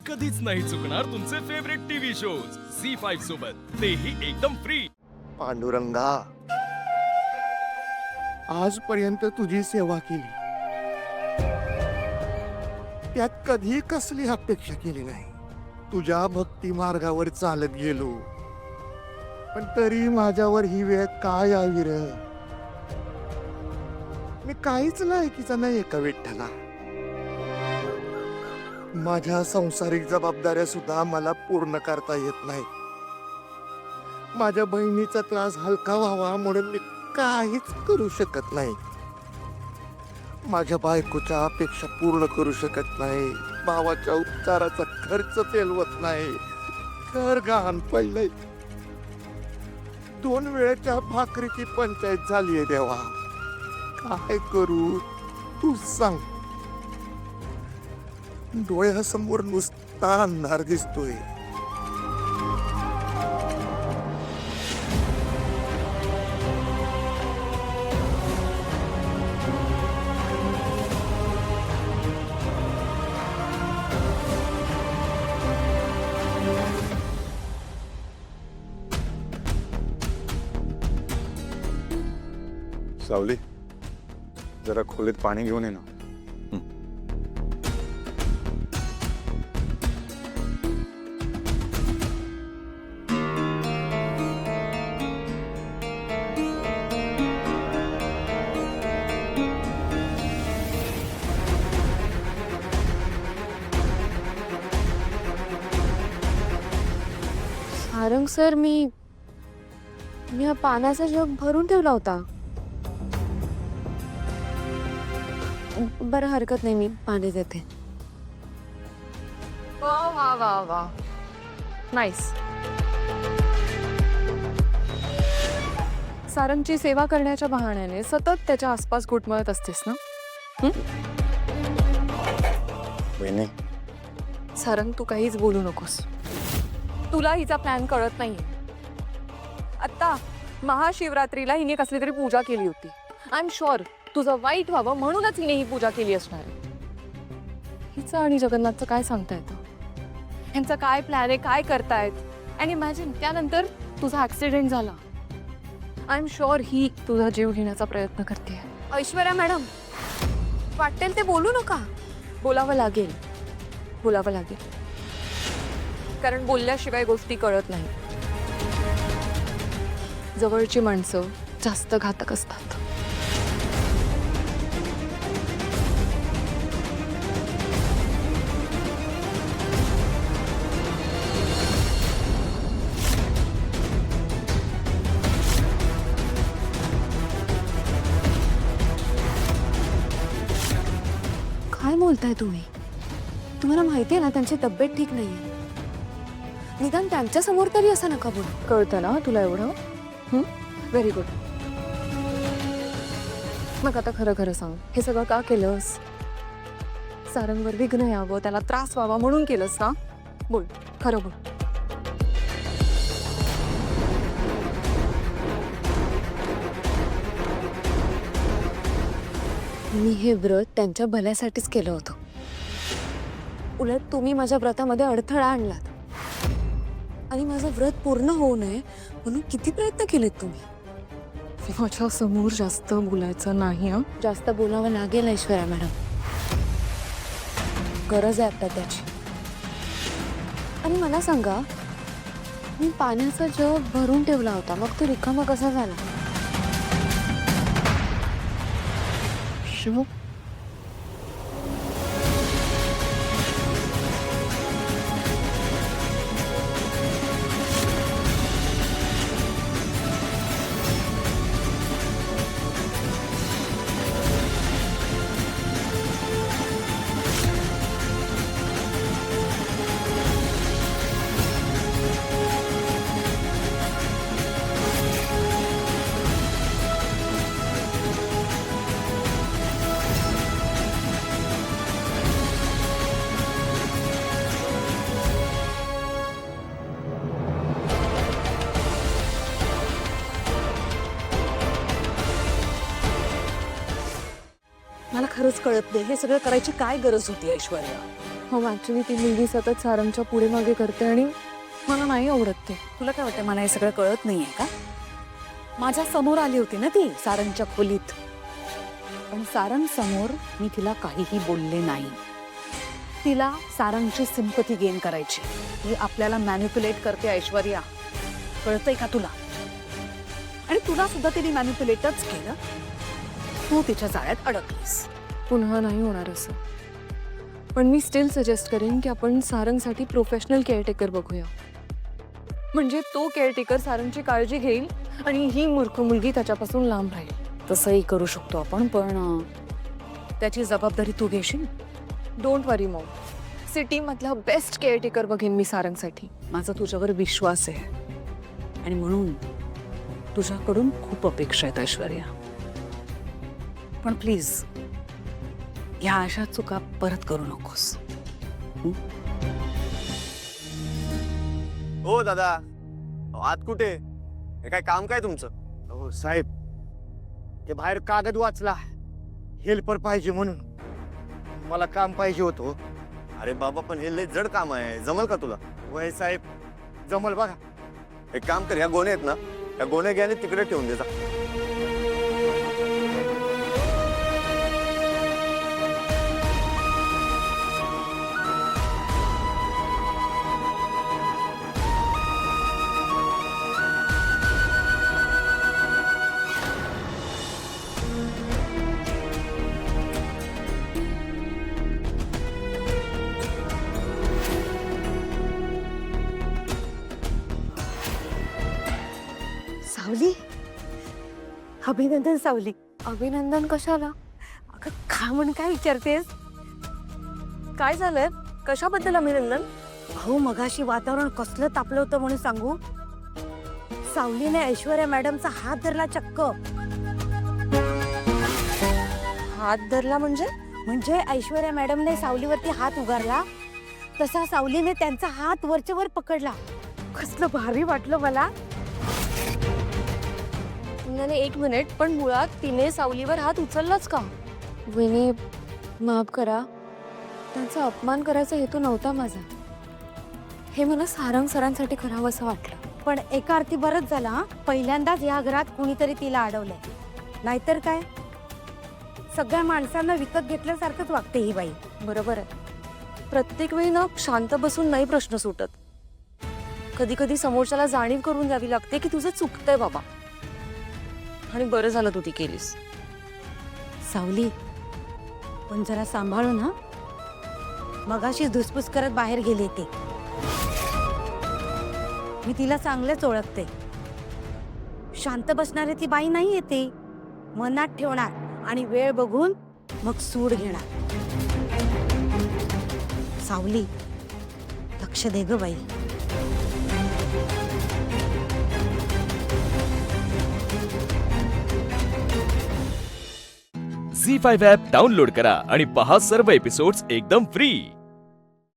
कधीच नाही चुकणार तुमचे फेवरेट टीव्ही शोज झी5 सोबत, तेही एकदम फ्री। पांडुरंगा, आजपर्यंत तुझी सेवा केली, त्यात कधी कसली अपेक्षा केली नाही। तुझ्या भक्ती मार्गावर चालत गेलो, पण तरी माझ्यावर ही वेळ काय आली रे? मी काहीच लायकीचा नाही का विठ्ठला? माझ्या संसारिक जबाबदाऱ्या सुद्धा मला पूर्ण करता येत नाही। माझ्या बहिणीचा त्रास हलका व्हावा म्हणून मी काहीच करू शकत नाही। माझ्या बायकोच्या अपेक्षा पूर्ण करू शकत नाही। भावाच्या उपचाराचा खर्च पेलवत नाही। घर गहाण पडलंय। 2 वेळेच्या भाकरीची पंचायत झालीये देवा। काय करू तू सांग? डोळ्यासमोर नुसता अंधार दिसतोय। सावली, जरा खोलीत पाणी घेऊन ये ना। सारंग सर, मी हा पाण्याचा जग भरून ठेवला होता। बरं, हरकत नाही, मी पाणी देते। वा वा वा वा, नाईस। सारंगची सेवा करण्याच्या बहाण्याने सतत त्याच्या आसपास घुटमळत असतेस ना? वहिनी, सारंग, तू काहीच बोलू नकोस। तुला हिचा प्लॅन कळत नाहीये। आता महाशिवरात्रीला हिने कसली तरी पूजा केली होती। आय एम शुअर तुझं वाईट व्हावं म्हणूनच हिने ही पूजा केली असणार आहे। हिचं आणि जगन्नाथचं काय सांगता येतं? ह्यांचा काय प्लॅन आहे, काय करतायत? अँड इमॅजिन, त्यानंतर तुझा ऍक्सिडेंट झाला। आय एम शुअर ही तुझा जीव घेण्याचा प्रयत्न करते। ऐश्वर्या मॅडम, वाटेल ते बोलू नका। बोलावं लागेल, बोलावं लागेल, कारण बोलल्याशिवाय गोष्टी कळत नाही। जवळची माणसं जास्त घातक असतात। काय बोलताय तुम्ही? तुम्हाला माहिती आहे ना त्यांची तब्येत ठीक नाहीये। निदान त्यांच्या समोर तरी असं नका बोलू। कळतं ना तुला एवढं? Very good. मग आता खरं खरं सांग, हे सगळं का केलंस? सारंगवर विघ्न यावं, त्याला त्रास व्हावा म्हणून केलंस ना? बोल, खरं बोल। मी हे व्रत त्यांच्या भल्यासाठीच केलं होतं। उलट तुम्ही माझ्या व्रतामध्ये अडथळा आणलात आणि माझं व्रत पूर्ण होऊ नये म्हणून किती प्रयत्न केलेत तुम्ही। माझ्या समोर जास्त बोलायचं नाही। जास्त बोलावं लागेल ऐश्वर्या मॅडम, गरज आहे आता त्याची। आणि मला सांगा, मी पाण्याचा जग भरून ठेवला होता, मग तो रिकामा कसा झाला? शिव, मला खरंच कळत नाही हे सगळं करायची काय गरज होती ऐश्वर्या? हो ऍक्च्युली ती मुलगी सतत सारंगच्या पुढे मागे करते आणि मला नाही आवडत ते. तुला काय वाटतं मला हे सगळं कळत नाहीये का? माझ्या समोर आली होती ना ती सारंगच्या खोलीत, पण सारंग समोर मी तिला काहीही बोलले नाही. तिला सारंगची सिंपती गेन करायची. ती आपल्याला मॅनिप्युलेट करते ऐश्वर्या, कळतंय का तुला? आणि तुला सुद्धा तिने मॅनिप्युलेटच केलं. तू तिच्या जाळ्यात अडकलीस. पुन्हा नाही होणार असं. पण मी स्टील सजेस्ट करेन की आपण सारंगसाठी प्रोफेशनल केअरटेकर बघूया. म्हणजे तो केअरटेकर सारंगची काळजी घेईल आणि ही मूर्ख मुलगी त्याच्यापासून लांब राहील. तसंही करू शकतो आपण, पण त्याची जबाबदारी तू घेशील? डोंट वरी मॉम, सिटी मधला बेस्ट केअरटेकर बघेन मी सारंगसाठी. माझा तुझ्यावर विश्वास आहे आणि म्हणून तुझ्याकडून खूप अपेक्षा आहेत ऐश्वर्या. पण प्लीज ह्या अशा चुका परत करू नकोस. हो दादा, आत कुठे? हे काय काम काय तुमचं? हो साहेब, ते बाहेर कागद वाचला हेल्पर पाहिजे म्हणून. मला काम पाहिजे होतं. अरे बाबा, पण हे लय जड काम आहे, जमल का तुला? वय साहेब, जमल बघा. एक काम कर, ह्या गोणे आहेत ना, त्या गोण्या घ्याने तिकडे ठेवून दे जा. सावली, अभिनंदन सावली. अभिनंदन कशाला? अगं का म्हणून काय विचारतेस? काय झालंय? कशाबद्दल अभिनंदन? अहो मगाशी वातावरण कसलं तापलं होतं म्हणून सांगू. सावलीने ऐश्वर्या मॅडमचा हात धरला चक्क. हात धरला म्हणजे? म्हणजे ऐश्वर्या मॅडमने सावलीवरती हात उगारला तसा सावलीने त्यांचा हात वरच्या वर पकडला. कसलं भारी वाटलं मला. नाही, एक मिनिट, पण मुळात तिने सावलीवर हात उचललाच का? वहिनी माफ करा, त्यांचा अपमान करायचा हेतू नव्हता माझा. हे मला सारंग सरांसाठी करावं असं वाटलं. पण एका अर्थी बरंच झाला हा. पहिल्यांदाच या घरात कुणीतरी तिला अडवलंय. नाहीतर काय, सगळ्या माणसांना विकत घेतल्यासारखंच वागते ही बाई. बरोबर आहे. प्रत्येक वेळी ना शांत बसून नाही प्रश्न सुटत. कधी कधी समोरच्याला जाणीव करून द्यावी लागते की तुझं चुकतंय बाबा. आणि बरं झालं तू ती केलीस. सावली, पण जरा सांभाळून हा. मगाशीच धुसफूस करत बाहेर गेले ते. मी तिला चांगलेच ओळखते. शांत बसणारी ती बाई नाही येते. मनात ठेवणार आणि वेळ बघून मग सूड घेणार. सावली, लक्ष दे ग बाई. झी 5 ॲप डाउनलोड करा आणि पहा सर्व एपिसोड्स एकदम फ्री.